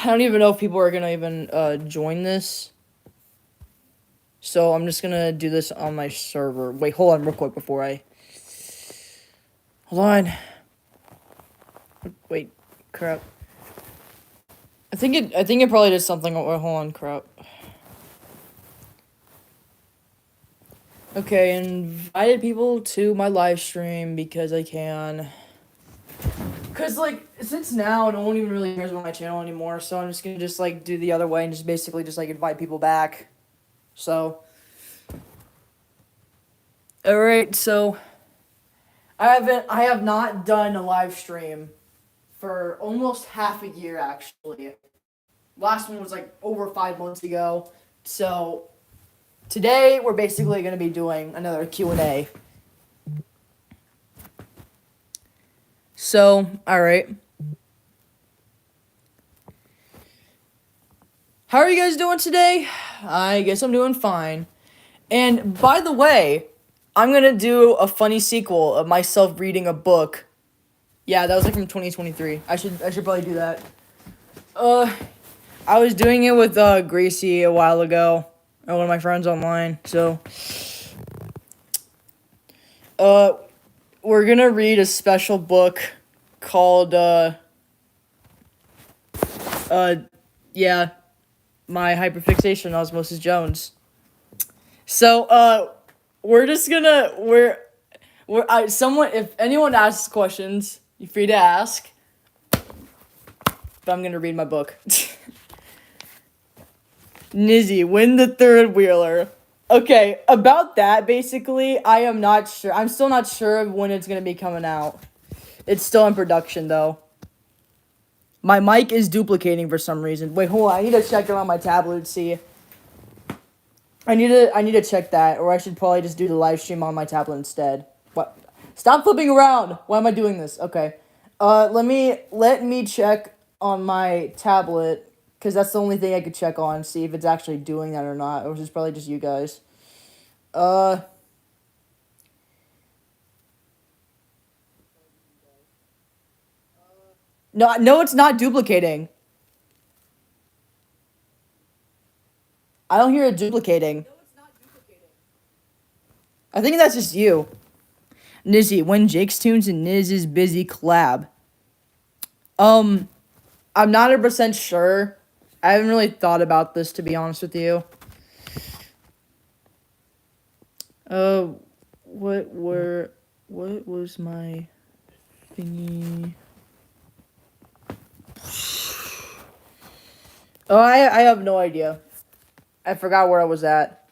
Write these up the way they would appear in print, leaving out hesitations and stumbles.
I don't even know if people are gonna even join this. So I'm just gonna do this on my server. Wait, hold on real quick before I... Hold on. Wait, crap. I think it probably did something. Oh, hold on, crap. Okay, invited people to my live stream because I can. Cause like since now no one even really cares about my channel anymore, so I'm just gonna just like do the other way and just basically just like invite people back. So, all right, so I have not done a live stream for almost half a year actually. Last one was like over 5 months ago. So today we're basically gonna be doing another Q&A. So, all right. How are you guys doing today? I guess I'm doing fine. And by the way, I'm gonna do a funny sequel of myself reading a book. Yeah, that was like from 2023. I should probably do that. I was doing it with Gracie a while ago, one of my friends online. So, we're gonna read a special book called yeah, My Hyperfixation on Osmosis Jones. So, we're just gonna someone, if anyone asks questions, you're free to ask. But I'm gonna read my book. Nizzy, win the third wheeler. Okay, about that, basically, I am not sure. I'm still not sure of when it's gonna be coming out. It's still in production, though. My mic is duplicating for some reason. Wait, hold on. I need to check it on my tablet and see. I need to check that, or I should probably just do the live stream on my tablet instead. What? Stop flipping around. Why am I doing this? Okay. Let me check on my tablet, because that's the only thing I could check on, see if it's actually doing that or not, or is it probably just you guys. No, it's not duplicating. I don't hear it duplicating. I think that's just you. Nizzy, when Jake's Tunes and NizIsBizzy collab. I'm not 100% sure. I haven't really thought about this, to be honest with you. What was my thingy? Oh, I have no idea. I forgot where I was at.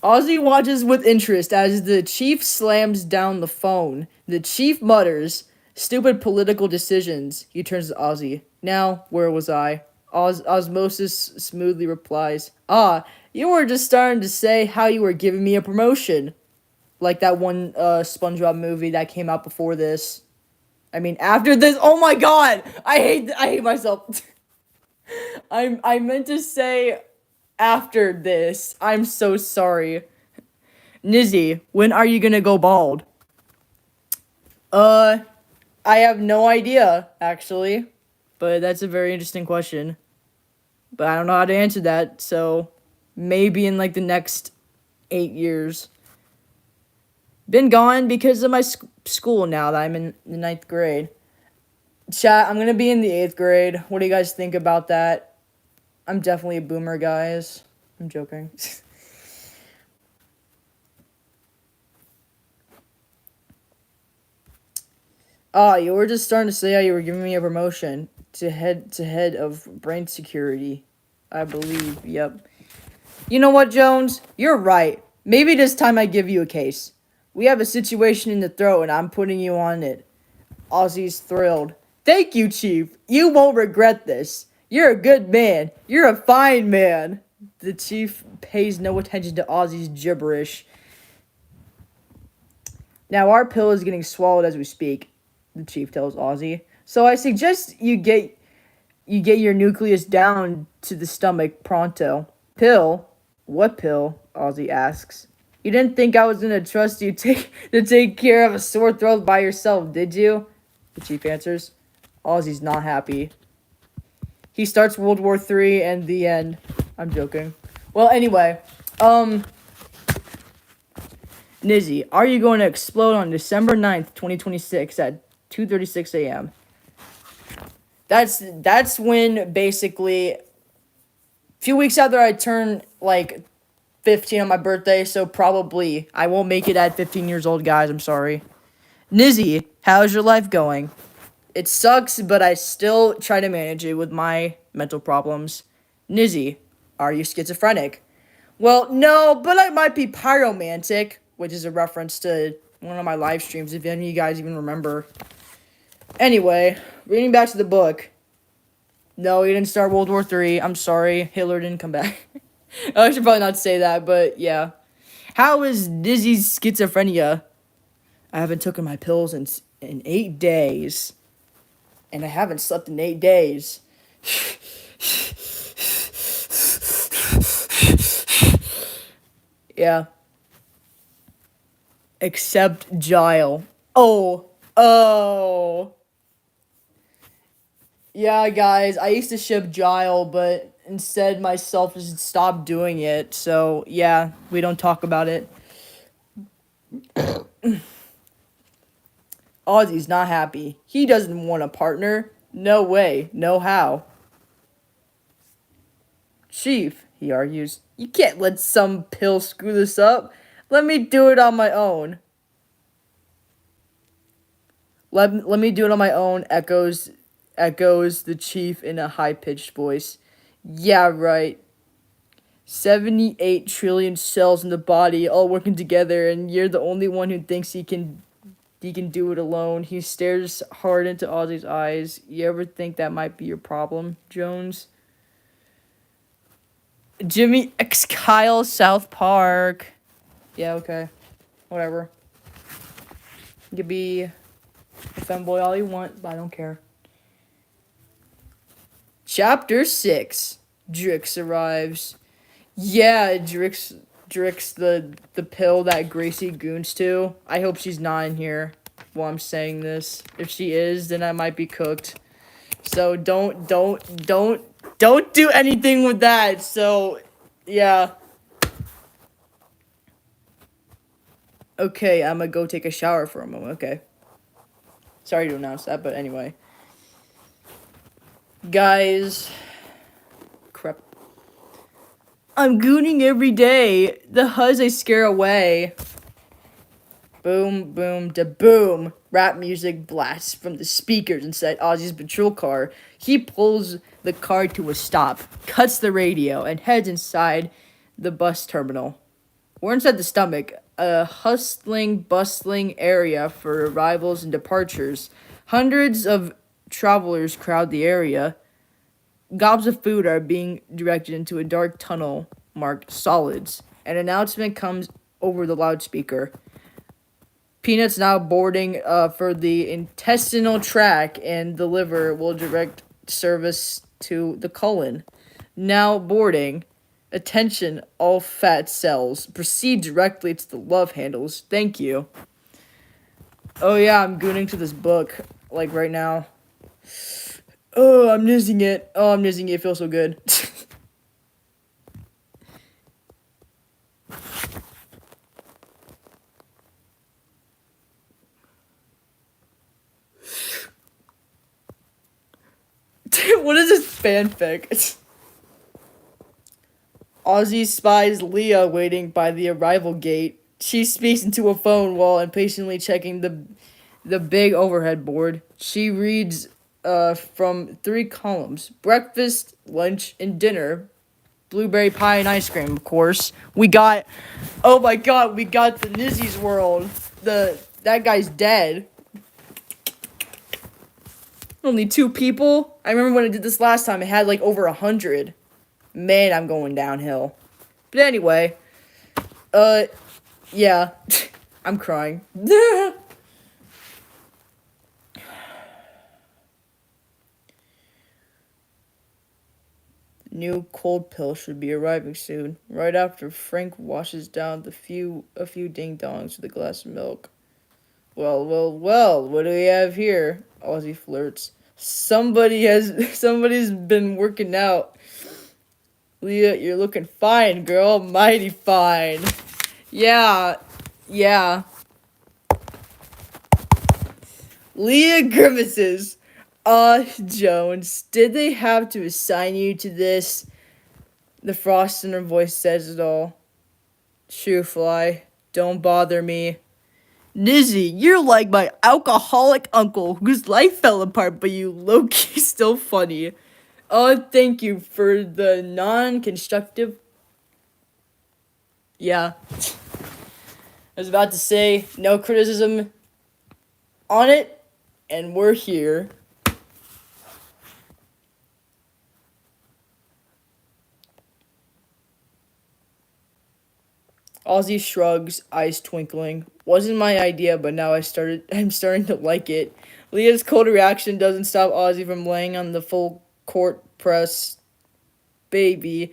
Ozzy watches with interest as the chief slams down the phone. The chief mutters, "Stupid political decisions." He turns to Ozzy. "Now, where was I?" Osmosis smoothly replies, "Ah, you were just starting to say how you were giving me a promotion." Like that one SpongeBob movie that came out before this. I mean, after this. Oh my god! I hate myself. I meant to say after this. I'm so sorry. Nizzy, when are you gonna go bald? I have no idea, actually. But that's a very interesting question. But I don't know how to answer that, so maybe in like the next 8 years. Been gone because of my school now that I'm in the 9th grade. Chat, I'm gonna be in the 8th grade. What do you guys think about that? I'm definitely a boomer, guys. I'm joking. You were just starting to say how you were giving me a promotion to head of brain security. I believe, yep. You know what, Jones? You're right. Maybe this time I give you a case. We have a situation in the throat and I'm putting you on it. Ozzy's thrilled. Thank you, Chief. You won't regret this. You're a good man. You're a fine man. The Chief pays no attention to Ozzy's gibberish. Now our pill is getting swallowed as we speak, the Chief tells Ozzy. So I suggest you get your nucleus down to the stomach pronto. Pill? What pill? Ozzy asks. You didn't think I was gonna trust you to take care of a sore throat by yourself, did you? The chief answers. Ozzy's not happy. He starts World War III and the end. I'm joking. Well, anyway, Nizzy, are you going to explode on December 9th, 2026 at 2:36 a.m.? That's when basically a few weeks after I turn like 15 on my birthday, so probably I won't make it at 15 years old, guys. I'm sorry. Nizzy, how's your life going? It sucks, but I still try to manage it with my mental problems. Nizzy, are you schizophrenic? Well, no, but I might be pyromantic, which is a reference to one of my live streams, if any of you guys even remember. Anyway, reading back to the book. No, he didn't start World War III. I'm sorry, Hitler didn't come back. I should probably not say that, but yeah. How is Nizzy's schizophrenia? I haven't taken my pills in 8 days. And I haven't slept in 8 days. Yeah. Except Gile. Oh. Yeah, guys, I used to ship Gile, but instead myself just stopped doing it. So, yeah, we don't talk about it. Ozzy's not happy. He doesn't want a partner. No way. No how. Chief, he argues, you can't let some pill screw this up. Let me do it on my own. Let me do it on my own, echoes the chief in a high-pitched voice. Yeah, right. 78 trillion cells in the body all working together, and you're the only one who thinks he can do it alone. He stares hard into Ozzy's eyes. You ever think that might be your problem, Jones? Jimmy X Kyle South Park. Yeah, okay. Whatever. You could be a femboy all you want, but I don't care. Chapter 6. Drix arrives. Yeah, Drix the pill that Gracie goons to. I hope she's not in here while I'm saying this. If she is, then I might be cooked. So don't do anything with that. So yeah. Okay, I'm gonna go take a shower for a moment. Okay. Sorry to announce that, but anyway. Guys. Crap. I'm gooning every day. The huzz I scare away. Boom, boom, da boom. Rap music blasts from the speakers inside Ozzy's patrol car. He pulls the car to a stop, cuts the radio, and heads inside the bus terminal. We're inside the stomach, a hustling, bustling area for arrivals and departures. Hundreds of travelers crowd the area. Gobs of food are being directed into a dark tunnel marked solids. An announcement comes over the loudspeaker. Peanuts now boarding for the intestinal tract, and the liver will direct service to the colon. Now boarding. Attention, all fat cells. Proceed directly to the love handles. Thank you. Oh yeah, I'm gooning to this book, like right now. Oh, I'm nizzing it. Oh, I'm nizzing it. It feels so good. What is this fanfic? Ozzy spies Leah waiting by the arrival gate. She speaks into a phone while impatiently checking the big overhead board. She reads from 3 columns: breakfast, lunch, and dinner. Blueberry pie and ice cream, of course. Oh my god, we got the Nizzy's world. That guy's dead. Only 2 people? I remember when I did this last time, it had like over 100. Man, I'm going downhill. But anyway, yeah. I'm crying. New cold pill should be arriving soon, right after Frank washes down a few ding-dongs with a glass of milk. Well, what do we have here? Ozzy flirts. Somebody's been working out. Leah, you're looking fine, girl. Mighty fine. Yeah, yeah. Leah grimaces. Jones, did they have to assign you to this? The frost in her voice says it all. Shoofly, don't bother me. Nizzy, you're like my alcoholic uncle whose life fell apart, but you low-key still funny. Thank you for the non-constructive. Yeah. I was about to say, no criticism on it, and we're here. Ozzy shrugs, eyes twinkling. Wasn't my idea, but now I'm starting to like it. Leah's cold reaction doesn't stop Ozzy from laying on the full court press. Baby,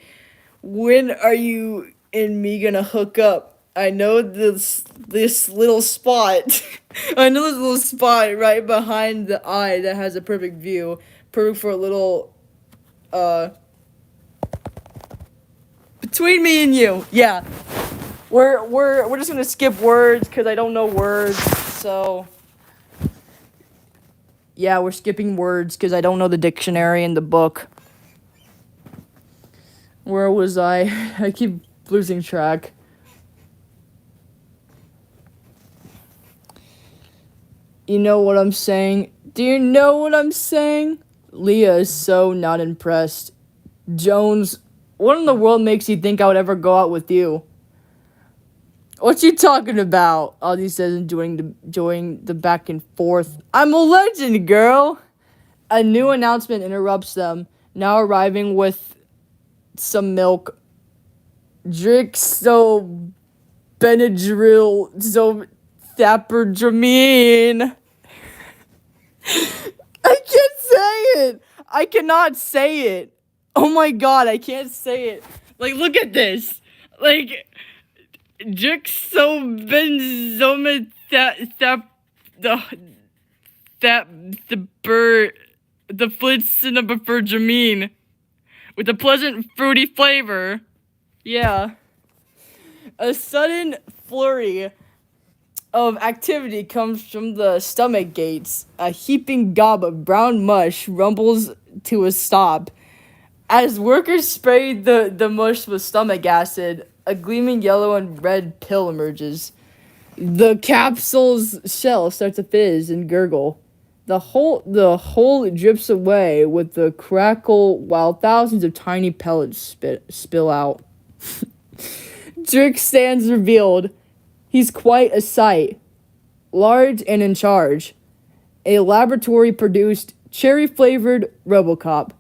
when are you and me gonna hook up? I know this little spot. I know this little spot right behind the eye that has a perfect view. Perfect for a little between me and you. Yeah. We're just gonna skip words because I don't know words. So yeah, we're skipping words because I don't know the dictionary in the book. Where was I? I keep losing track. You know what I'm saying? Do you know what I'm saying? Leah is so not impressed. Jones, what in the world makes you think I would ever go out with you? What you talking about? Ozzy says, enjoying the back and forth. I'm a legend, girl. A new announcement interrupts them. Now arriving with some milk. Drink so Benadryl so Thaperdramine. I can't say it. I cannot say it. Oh my god, I can't say it. Like, look at this. Like, Jixobenzoma the Flintstone with a pleasant fruity flavor. Yeah. A sudden flurry of activity comes from the stomach gates. A heaping gob of brown mush rumbles to a stop. As workers spray the mush with stomach acid, a gleaming yellow and red pill emerges. The capsule's shell starts to fizz and gurgle. The whole drips away with the crackle while thousands of tiny pellets spill out. Drake stands revealed. He's quite a sight. Large and in charge. A laboratory-produced, cherry-flavored Robocop.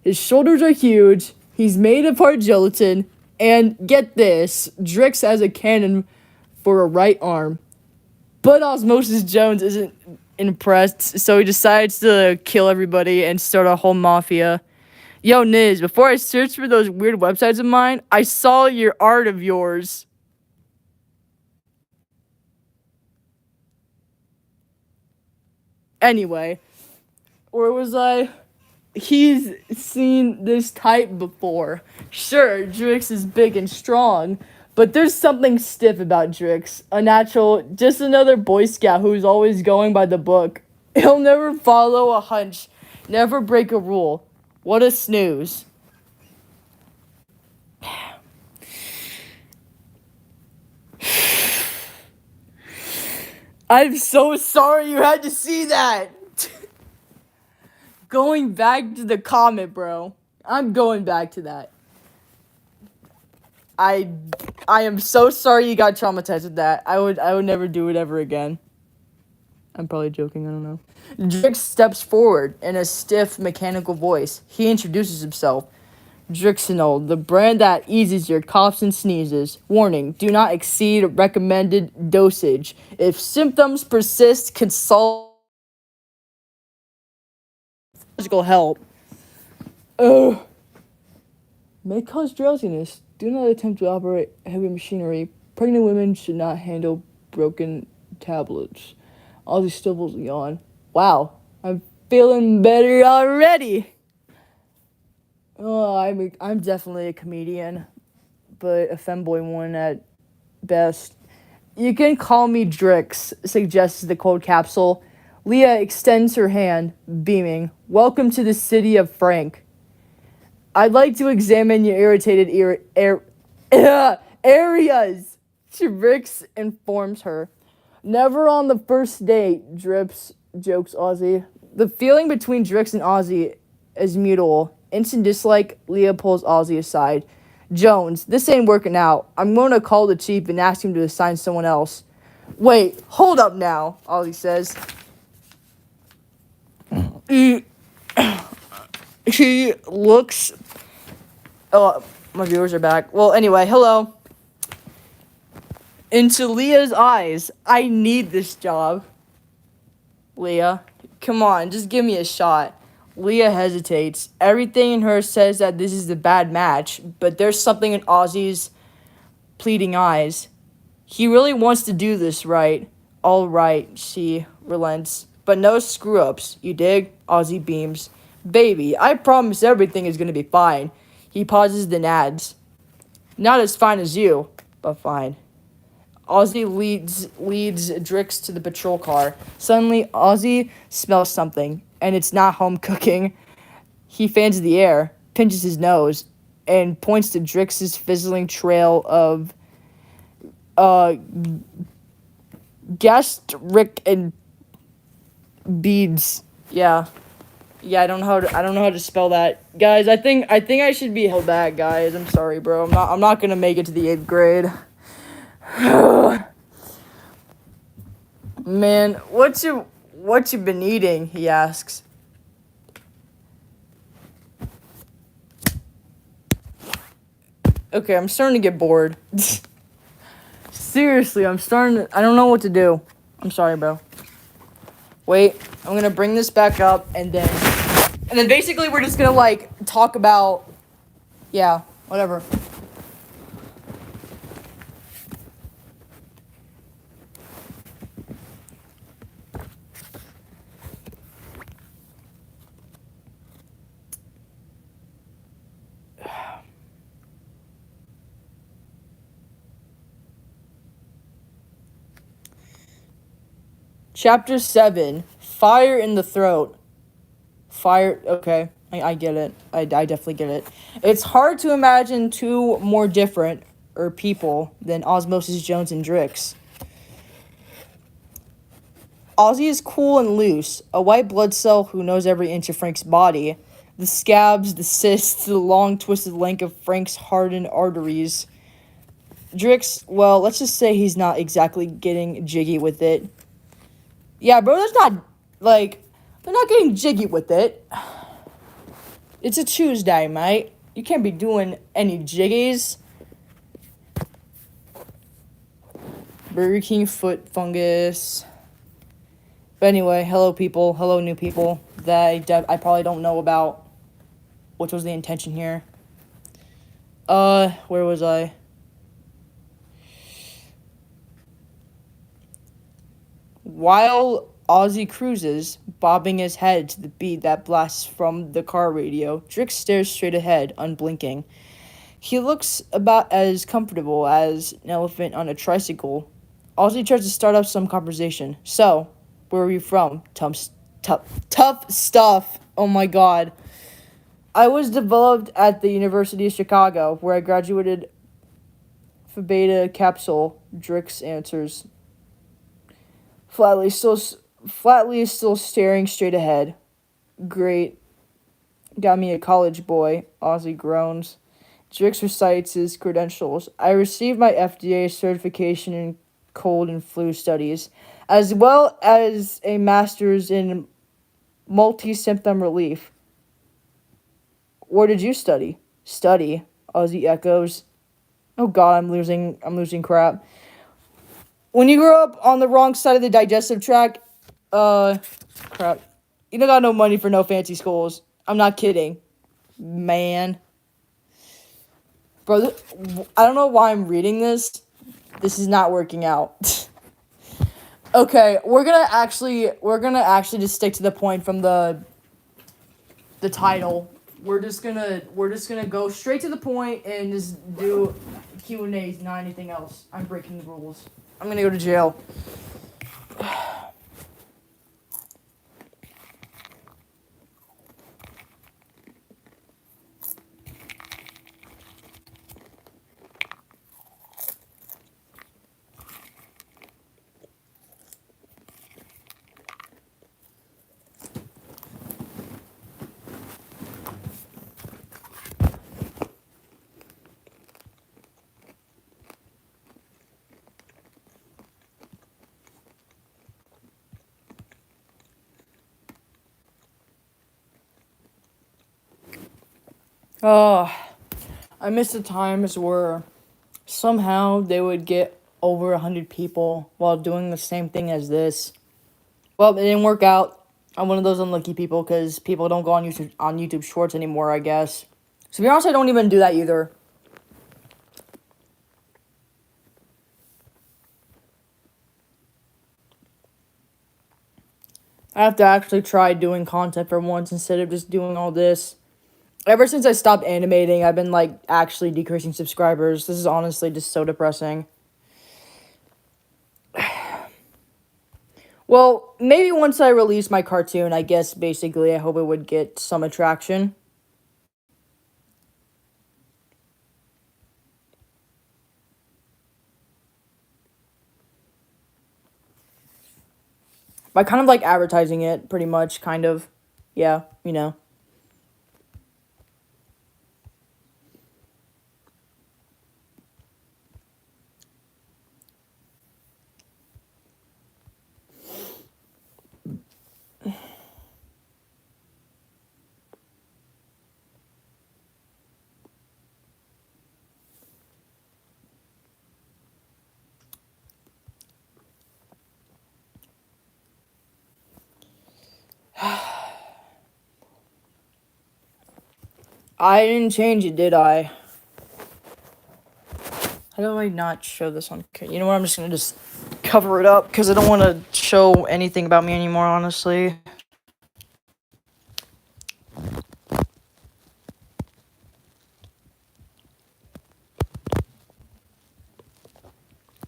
His shoulders are huge, he's made of hard gelatin, and get this, Drix has a cannon for a right arm. But Osmosis Jones isn't impressed, so he decides to kill everybody and start a whole mafia. Yo, Niz, before I searched for those weird websites of mine, I saw your art of yours. Anyway, where was I? He's seen this type before. Sure, Drix is big and strong, but there's something stiff about Drix. A natural, just another Boy Scout who's always going by the book. He'll never follow a hunch, never break a rule. What a snooze. I'm so sorry you had to see that. Going back to the comment, bro. I'm going back to that. I am so sorry you got traumatized with that. I would never do it ever again. I'm probably joking, I don't know. Drix steps forward in a stiff mechanical voice. He introduces himself. Drixinol, the brand that eases your coughs and sneezes. Warning, do not exceed recommended dosage. If symptoms persist, consult medical help. Ugh. May cause drowsiness. Do not attempt to operate heavy machinery. Pregnant women should not handle broken tablets. Ozzy Stubbles yawn. Wow, I'm feeling better already. Oh, I'm definitely a comedian, but a femboy one at best. You can call me Drix, suggests the cold capsule. Leah extends her hand, beaming. Welcome to the city of Frank. I'd like to examine your irritated areas, Drix informs her. Never on the first date, Drips, jokes Ozzy. The feeling between Drix and Ozzy is mutual. Instant dislike, Leah pulls Ozzy aside. Jones, this ain't working out. I'm going to call the chief and ask him to assign someone else. Wait, hold up now, Ozzy says. He looks... Oh, my viewers are back. Well, anyway, hello. Into Leah's eyes, I need this job. Leah, come on, just give me a shot. Leah hesitates. Everything in her says that this is a bad match, but there's something in Ozzy's pleading eyes. He really wants to do this, right? All right, she relents. But no screw-ups, you dig? Ozzy beams. Baby, I promise everything is gonna be fine. He pauses, then adds. Not as fine as you, but fine. Ozzy leads Drix to the patrol car. Suddenly, Ozzy smells something, and it's not home cooking. He fans the air, pinches his nose, and points to Drix's fizzling trail of gastric and beads. Yeah, I don't know how to spell that, guys. I think I should be held back, guys. I'm sorry, bro. I'm not gonna make it to the 8th grade. Man, what you been eating? He asks. Okay, I'm starting to get bored. Seriously, I don't know what to do. I'm sorry, bro. Wait, I'm gonna bring this back up, and then basically we're just gonna, like, talk about, yeah, whatever. Chapter 7, Fire in the Throat. Fire, okay, I get it. I definitely get it. It's hard to imagine two more different, people than Osmosis Jones and Drix. Ozzy is cool and loose, a white blood cell who knows every inch of Frank's body. The scabs, the cysts, the long twisted length of Frank's hardened arteries. Drix, well, let's just say he's not exactly getting jiggy with it. Yeah, bro, they're not getting jiggy with it. It's a Tuesday, mate. You can't be doing any jiggies. Burger King foot fungus. But anyway, hello people, hello new people that I probably don't know about. Which was the intention here? Where was I? While Ozzy cruises, bobbing his head to the beat that blasts from the car radio, Drix stares straight ahead, unblinking. He looks about as comfortable as an elephant on a tricycle. Ozzy tries to start up some conversation. So, where are you from? Tough stuff. Oh my god. I was developed at the University of Chicago, where I graduated Phi Beta Capsule, Drix answers. Flatly is still staring straight ahead. Great. Got me a college boy, Ozzy groans. Drix recites his credentials. I received my FDA certification in cold and flu studies, as well as a master's in multi-symptom relief. Where did you study? Study, Ozzy echoes. Oh god, I'm losing crap. When you grow up on the wrong side of the digestive tract, crap. You don't got no money for no fancy schools. I'm not kidding. Man. Bro, I don't know why I'm reading this. This is not working out. Okay, we're gonna actually just stick to the point from the title. We're just gonna go straight to the point and just do Q&As, not anything else. I'm breaking the rules. I'm gonna go to jail. Oh, I miss the times where somehow they would get over 100 people while doing the same thing as this. Well, it didn't work out. I'm one of those unlucky people because people don't go on YouTube Shorts anymore, I guess. To be honest, I don't even do that either. I have to actually try doing content for once instead of just doing all this. Ever since I stopped animating, I've been like actually decreasing subscribers. This is honestly just so depressing. Well, maybe once I release my cartoon, I guess basically I hope it would get some attraction. By kind of like advertising it, pretty much, kind of. Yeah, you know. I didn't change it, did I? How do I not show this on camera? You know what? I'm just gonna just cover it up because I don't want to show anything about me anymore, honestly.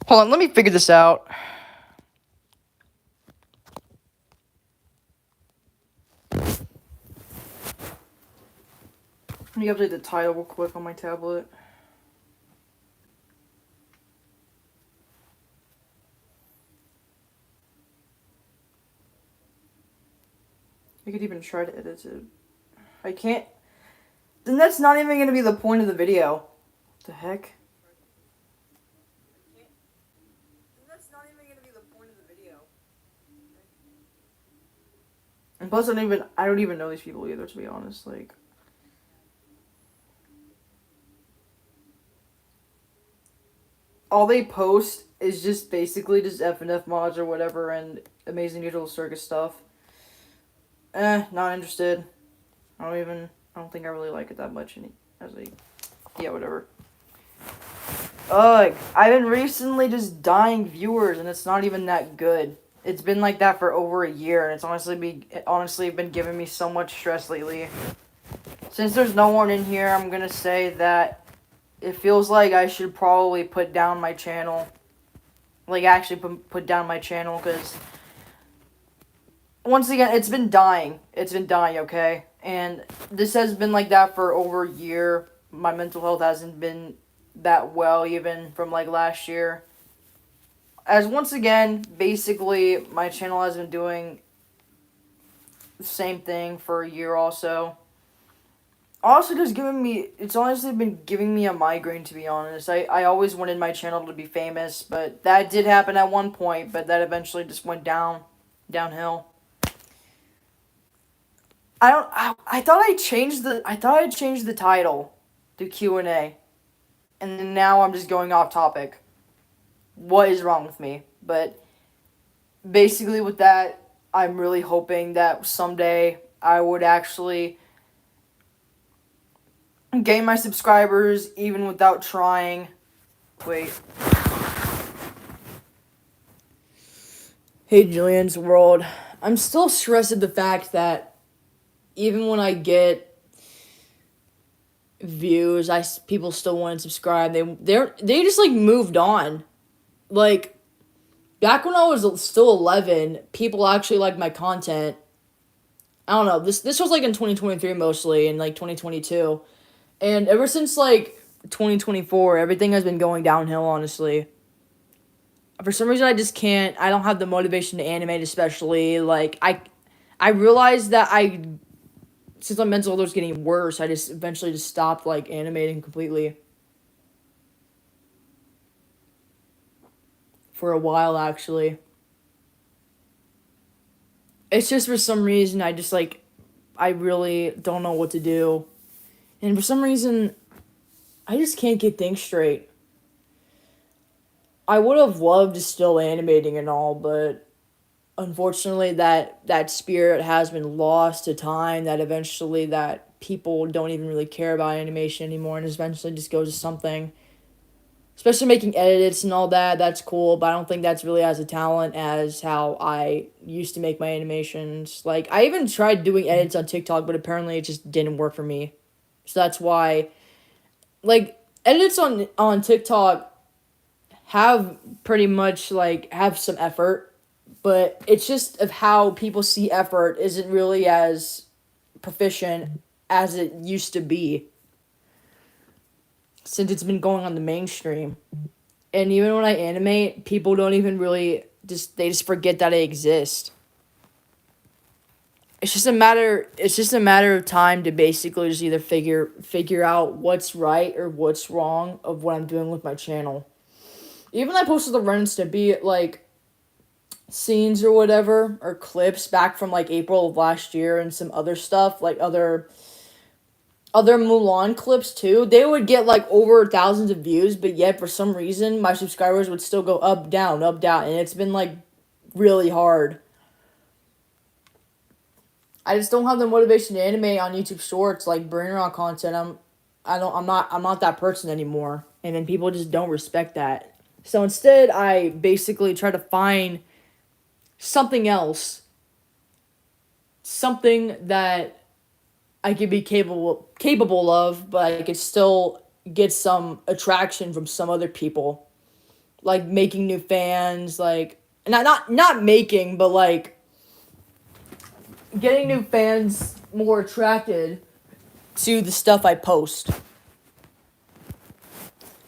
Hold on, let me figure this out. Let me update the title real quick on my tablet. I could even try to edit it. I can't. Then that's not even gonna be the point of the video. What the heck? That's not even gonna be the point of the video. And plus, I don't even know these people either, to be honest. Like, all they post is just basically just FNF mods or whatever and Amazing Neutral Circus stuff. Not interested. I don't think I really like it that much. Yeah, whatever. Ugh, I've been recently just dying viewers, and it's not even that good. It's been like that for over a year, and it's honestly been giving me so much stress lately. Since there's no one in here, I'm gonna say that it feels like I should probably put down my channel. Like, actually put down my channel, because once again, it's been dying. It's been dying, okay? And this has been like that for over a year. My mental health hasn't been that well, even from like last year. As once again, basically, my channel has been doing the same thing for a year also. Also, it's honestly been giving me a migraine, to be honest. I always wanted my channel to be famous, but that did happen at one point, but that eventually just went downhill. I thought I changed the title to Q&A, and then now I'm just going off topic. What is wrong with me? But basically with that, I'm really hoping that someday I would actually gain my subscribers even without trying. Wait. Hey, Julian's World. I'm still stressed at the fact that even when I get views, people still want to subscribe. They just like moved on. Like back when I was still 11, people actually liked my content. I don't know. This was like in 2023 mostly, and like 2022, and ever since like 2024, everything has been going downhill. Honestly, for some reason, I just can't. I don't have the motivation to animate, especially like I realized that since my mental health was getting worse, I just eventually just stopped like animating completely for a while. Actually, it's just for some reason I just like I really don't know what to do, and for some reason I just can't get things straight. I would have loved to still animating and all, but unfortunately that spirit has been lost to time, that eventually that people don't even really care about animation anymore and eventually just goes to something, especially making edits and all that. That's cool, but I don't think that's really as a talent as how I used to make my animations. Like I even tried doing edits on TikTok, but apparently it just didn't work for me. So that's why like edits on TikTok have pretty much like have some effort, but it's just of how people see effort isn't really as proficient as it used to be since it's been going on the mainstream. And even when I animate, people don't even really they just forget that I exist. It's just a matter of time to basically just either figure out what's right or what's wrong of what I'm doing with my channel. Even I posted the Ren and Stimpy like scenes or whatever or clips back from like April of last year and some other stuff like other Mulan clips too. They would get like over thousands of views, but yet for some reason my subscribers would still go up down, and it's been like really hard. I just don't have the motivation to animate on YouTube Shorts, like bring around content. I'm not that person anymore, and then people just don't respect that. So instead, I basically try to find something else, something that I could be capable of, but I could still get some attraction from some other people, like making new fans, like not making, but like getting new fans more attracted to the stuff I post.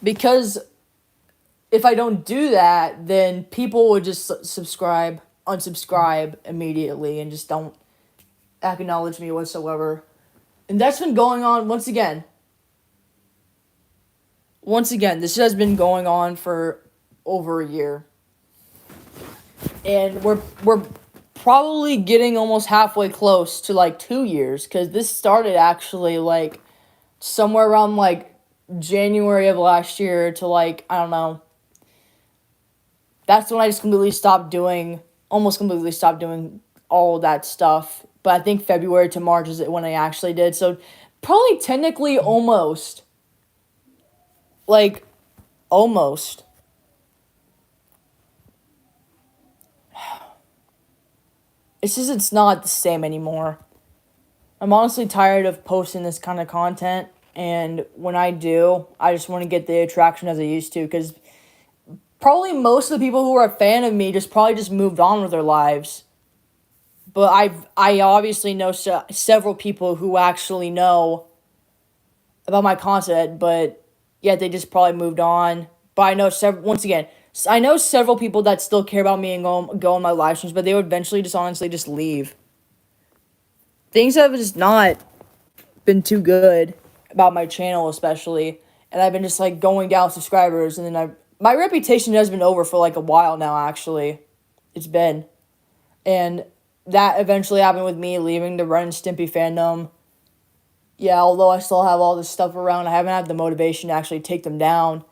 Because if I don't do that, then people would just unsubscribe immediately, and just don't acknowledge me whatsoever. And that's been going on once again. Once again, this has been going on for over a year. And we're probably getting almost halfway close to like 2 years, because this started actually like somewhere around like January of last year to like, I don't know. That's when I just almost completely stopped doing all that stuff. But I think February to March is when I actually did. So probably technically almost. Like, almost. It's not the same anymore. I'm honestly tired of posting this kind of content. And when I do, I just want to get the attraction as I used to. Because probably most of the people who are a fan of me probably just moved on with their lives. But I obviously know several people who actually know about my content, but yet they just probably moved on. But I know I know several people that still care about me and go on my live streams, but they would eventually just honestly just leave. Things have just not been too good about my channel, especially, and I've been just like going down subscribers, and then my reputation has been over for like a while now. Actually, it's been, and that eventually happened with me leaving the Ren and Stimpy fandom. Yeah, although I still have all this stuff around, I haven't had the motivation to actually take them down.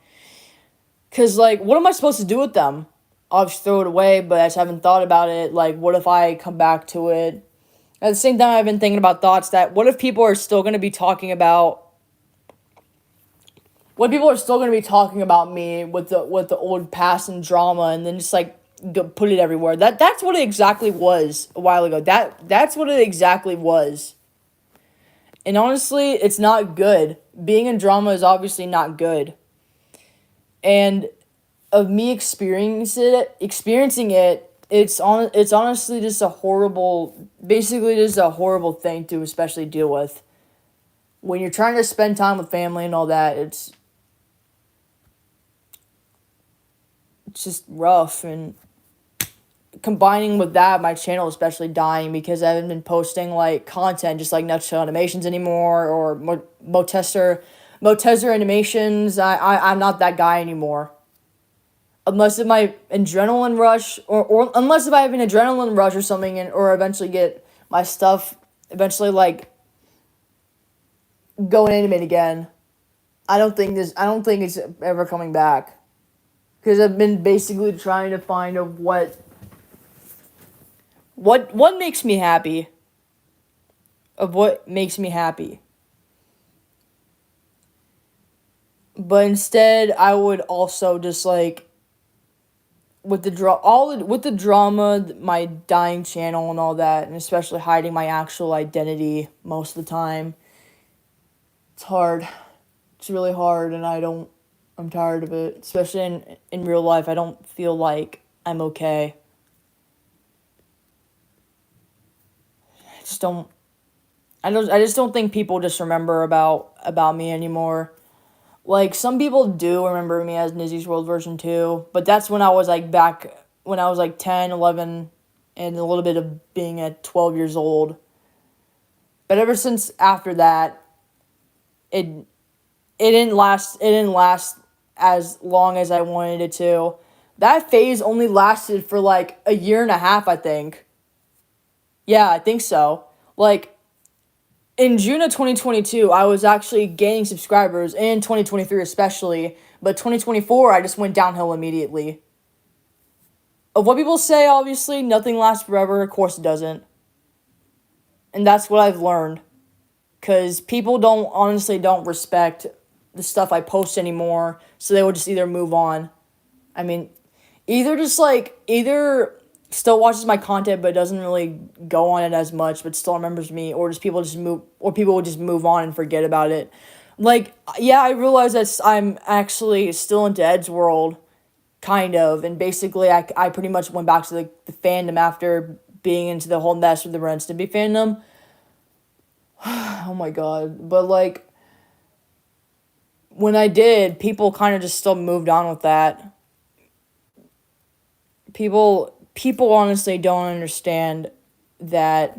Because, like, what am I supposed to do with them? I'll just throw it away, but I just haven't thought about it. Like, what if I come back to it? At the same time, I've been thinking about thoughts that, what if people are still going to be talking about... What people are still going to be talking about me with the old past and drama, and then just, like, put it everywhere. That's what it exactly was a while ago. That's what it exactly was. And honestly, it's not good. Being in drama is obviously not good. And of me experiencing it, it's honestly just a horrible, basically just a horrible thing to especially deal with. When you're trying to spend time with family and all that, it's just rough. And combining with that, my channel especially dying because I haven't been posting like content just like Nutshell Animations anymore or Motester Animations. I'm not that guy anymore. Unless if my adrenaline rush or unless if I have an adrenaline rush or something or eventually get my stuff eventually like go animate again. I don't think it's ever coming back. Because I've been basically trying to find what makes me happy. Of what makes me happy. But instead, I would also just like with the drama, my dying channel and all that, and especially hiding my actual identity most of the time. It's hard. It's really hard, and I'm tired of it. Especially in real life, I don't feel like I'm okay. I just don't. I just don't think people just remember about me anymore. Like, some people do remember me as Nizzy's World version 2, but that's when I was, like, back when I was, like, 10, 11, and a little bit of being at 12 years old. But ever since after that, it didn't last as long as I wanted it to. That phase only lasted for, like, a year and a half, I think. Yeah, I think so. Like, in June of 2022, I was actually gaining subscribers, in 2023 especially, but 2024, I just went downhill immediately. Of what people say, obviously, nothing lasts forever, of course it doesn't. And that's what I've learned. Because people honestly don't respect the stuff I post anymore, so they will just either move on. I mean, either still watches my content but doesn't really go on it as much but still remembers me, or people will just move on and forget about it. Like, yeah, I realize that I'm actually still into Ed's world, kind of, and basically I pretty much went back to the fandom after being into the whole mess with the Ren Stimpy fandom. Oh my god. But like, when I did, people kind of just still moved on with that. People honestly don't understand that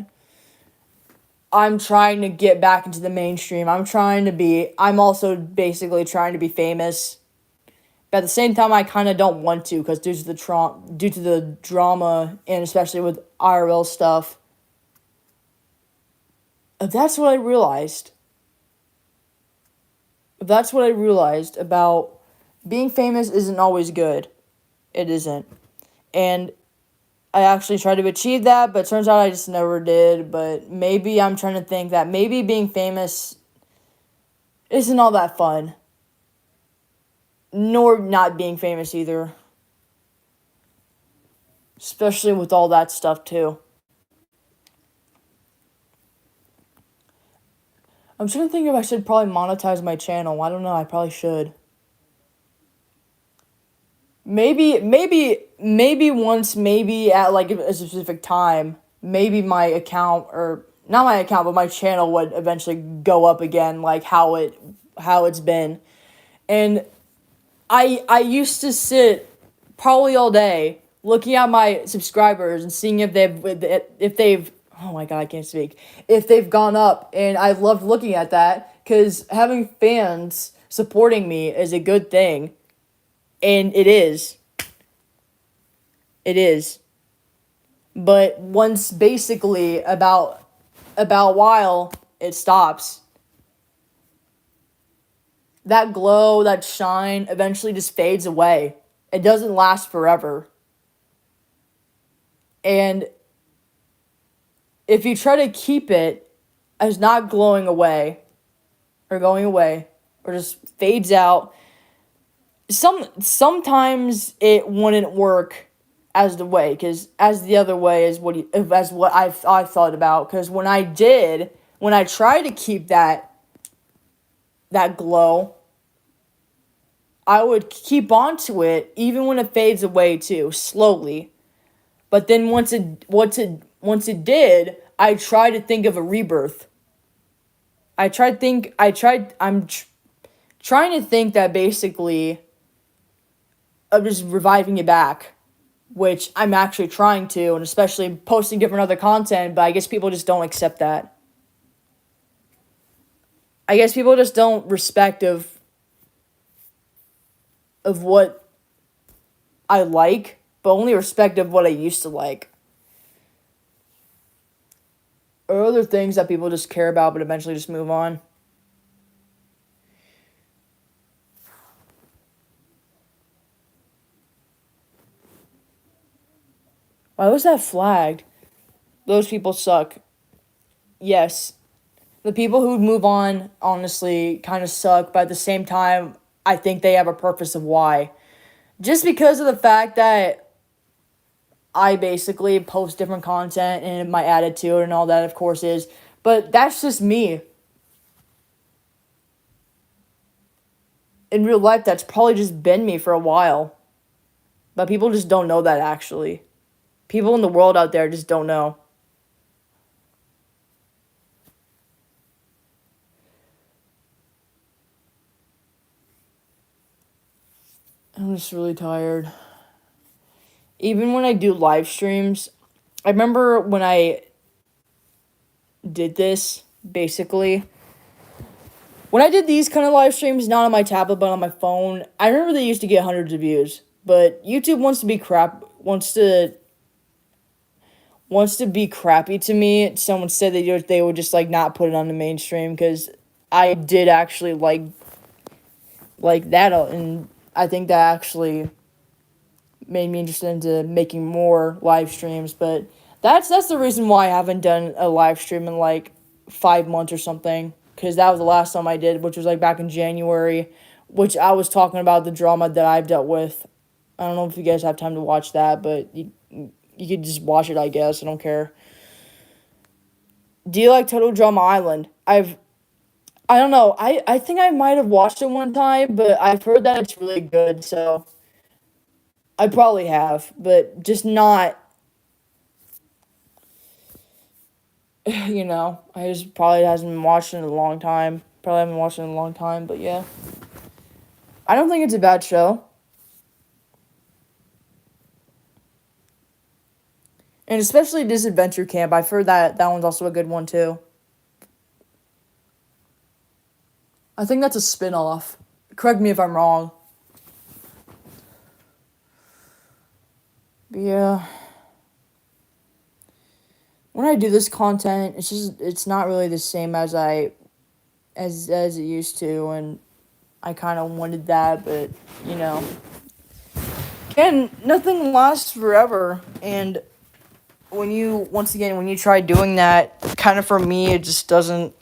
I'm trying to get back into the mainstream. I'm also basically trying to be famous. But at the same time, I kind of don't want to, because due to the drama, and especially with IRL stuff. That's what I realized. That's what I realized about being famous isn't always good. It isn't. And I actually tried to achieve that, but it turns out I just never did. But maybe I'm trying to think that maybe being famous isn't all that fun. Nor not being famous either. Especially with all that stuff too. I'm trying to think if I should probably monetize my channel. I don't know, I probably should. Maybe once, maybe at like a specific time, maybe my account, or not my account, but my channel would eventually go up again, like how it's been. And I used to sit probably all day looking at my subscribers and seeing if they've oh my god, I can't speak, if they've gone up, and I loved looking at that because having fans supporting me is a good thing. And it is. It is. But once basically about a while, it stops. That glow, that shine, eventually just fades away. It doesn't last forever. And if you try to keep it as not glowing away, or going away, or just fades out, sometimes it wouldn't work as the way, because as the other way is as what I've thought about. Because when I try to keep that glow, I would keep on to it even when it fades away too, slowly. But then once it did, I tried to think of a rebirth. Trying to think that basically of just reviving it back, which I'm actually trying to, and especially posting different other content, but I guess people just don't accept that. I guess people just don't respect of what I like, but only respect of what I used to like. Or other things that people just care about but eventually just move on. Why was that flagged? Those people suck. Yes. The people who move on, honestly, kind of suck, but at the same time, I think they have a purpose of why. Just because of the fact that I basically post different content and my attitude and all that, of course, is. But that's just me. In real life, that's probably just been me for a while. But people just don't know that, actually. People in the world out there just don't know. I'm just really tired. Even when I do live streams, I remember when I did this, basically. When I did these kind of live streams, not on my tablet but on my phone, I remember they used to get hundreds of views. But YouTube wants to be crappy to me. Someone said they would just like not put it on the mainstream because I did actually like that, and I think that actually made me interested into making more live streams. But that's the reason why I haven't done a live stream in like 5 months or something, because that was the last time I did, which was like back in January, which I was talking about the drama that I've dealt with. I don't know if you guys have time to watch that, but you could just watch it, I guess. I don't care. Do you like Total Drama Island? I don't know. I think I might have watched it one time, but I've heard that it's really good, so I probably have, but just not, I just probably hasn't been watching it in a long time. Probably haven't watched it in a long time, but yeah. I don't think it's a bad show. And especially this Adventure Camp. I've heard that one's also a good one too. I think that's a spin-off. Correct me if I'm wrong. But yeah. When I do this content, it's not really the same as it used to, and I kind of wanted that, but again, nothing lasts forever, and when you try doing that, kind of for me, it just doesn't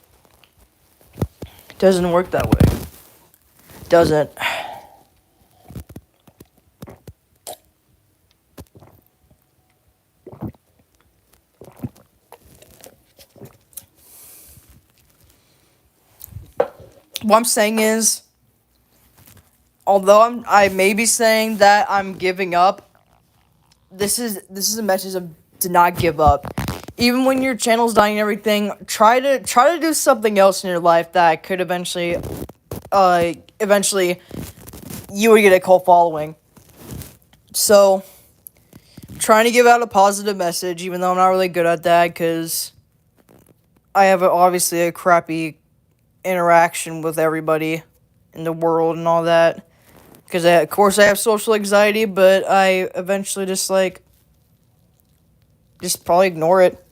work that way. It doesn't. What I'm saying is, although I may be saying that I'm giving up, this is a message of to not give up. Even when your channel's dying and everything, try to do something else in your life that could eventually you would get a cult following. So, trying to give out a positive message, even though I'm not really good at that, because I have obviously a crappy interaction with everybody in the world and all that. Because, of course, I have social anxiety, but I eventually just probably ignore it.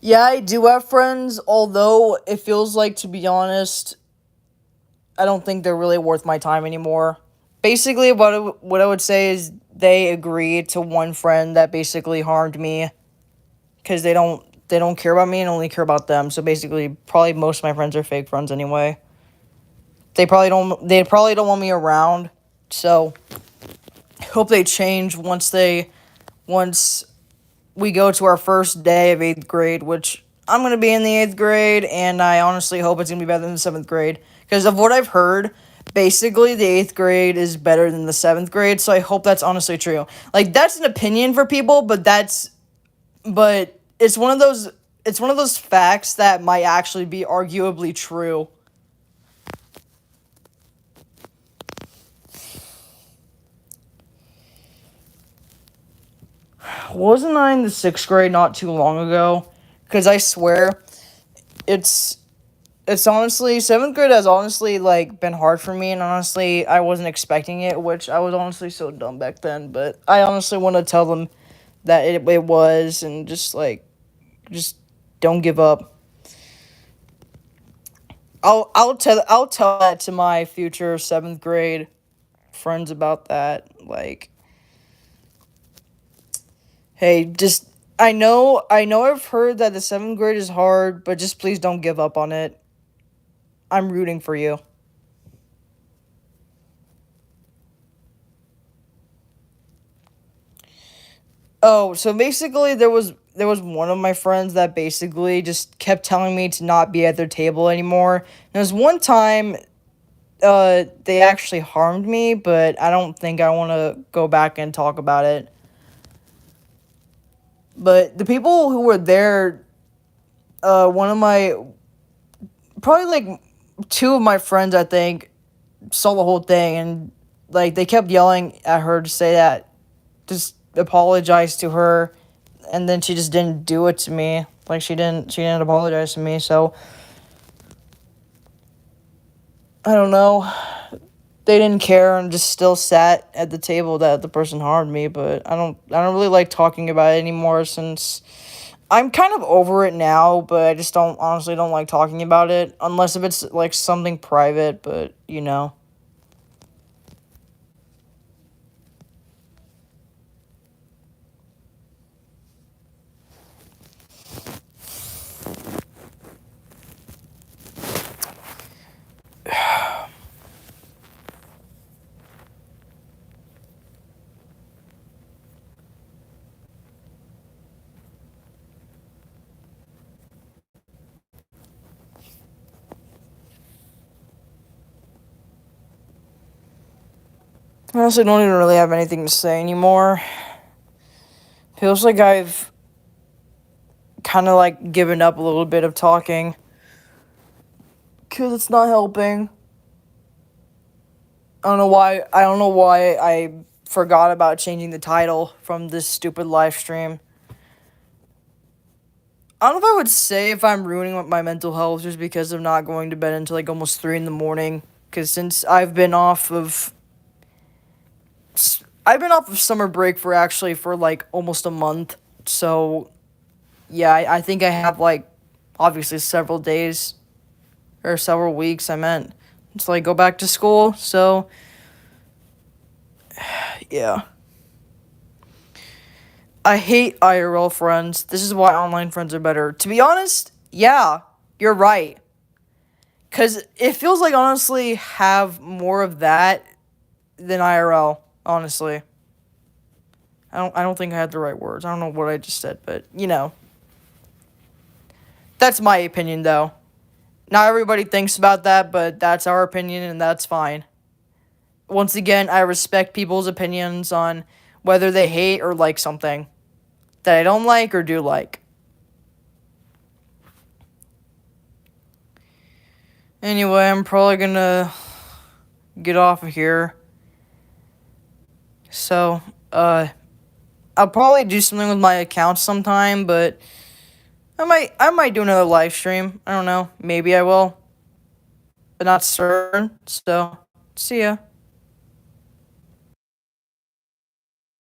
Yeah, I do have friends, although it feels like, to be honest, I don't think they're really worth my time anymore. Basically, what I would say is they agree to one friend that basically harmed me, because they don't care about me and only care about them. So basically, probably most of my friends are fake friends anyway. They probably don't want me around. So hope they change once we go to our first day of 8th grade, which I'm going to be in the 8th grade, and I honestly hope it's going to be better than the 7th grade. Because of what I've heard, basically the 8th grade is better than the 7th grade, so I hope that's honestly true. Like, that's an opinion for people, but it's one of those facts that might actually be arguably true. Wasn't I in the 6th grade not too long ago? Because I swear, it's it's honestly 7th grade has honestly like been hard for me, and honestly I wasn't expecting it, which I was honestly so dumb back then. But I honestly want to tell them that it was, and just don't give up. I'll tell that to my future 7th grade friends about that. Like, hey, just I know I've heard that the 7th grade is hard, but just please don't give up on it. I'm rooting for you. Oh, so basically there was one of my friends that basically just kept telling me to not be at their table anymore. There was one time they actually harmed me, but I don't think I want to go back and talk about it. But the people who were there, one of my probably like two of my friends, I think, saw the whole thing, and like they kept yelling at her to say that, just apologize to her, and then she just didn't do it to me. Like, she didn't apologize to me. So I don't know. They didn't care and just still sat at the table that the person harmed me. But I don't really like talking about it anymore, since I'm kind of over it now. But I just don't like talking about it unless if it's like something private. But I honestly don't even really have anything to say anymore. Feels like I've kind of like given up a little bit of talking because it's not helping. I don't know why I forgot about changing the title from this stupid live stream. I don't know if I would say if I'm ruining my mental health just because of not going to bed until like almost 3 in the morning. Because since I've been off of summer break for like almost a month. So yeah, I think I have like obviously several days or several weeks. I meant to like go back to school. So yeah. I hate IRL friends. This is why online friends are better. To be honest, yeah, you're right. Cause it feels like honestly have more of that than IRL. Honestly, I don't think I had the right words. I don't know what I just said, but that's my opinion though. Not everybody thinks about that, but that's our opinion, and that's fine. Once again, I respect people's opinions on whether they hate or like something that I don't like or do like. Anyway, I'm probably gonna get off of here. So, I'll probably do something with my account sometime, but I might do another live stream. I don't know. Maybe I will, but not certain. So, see ya.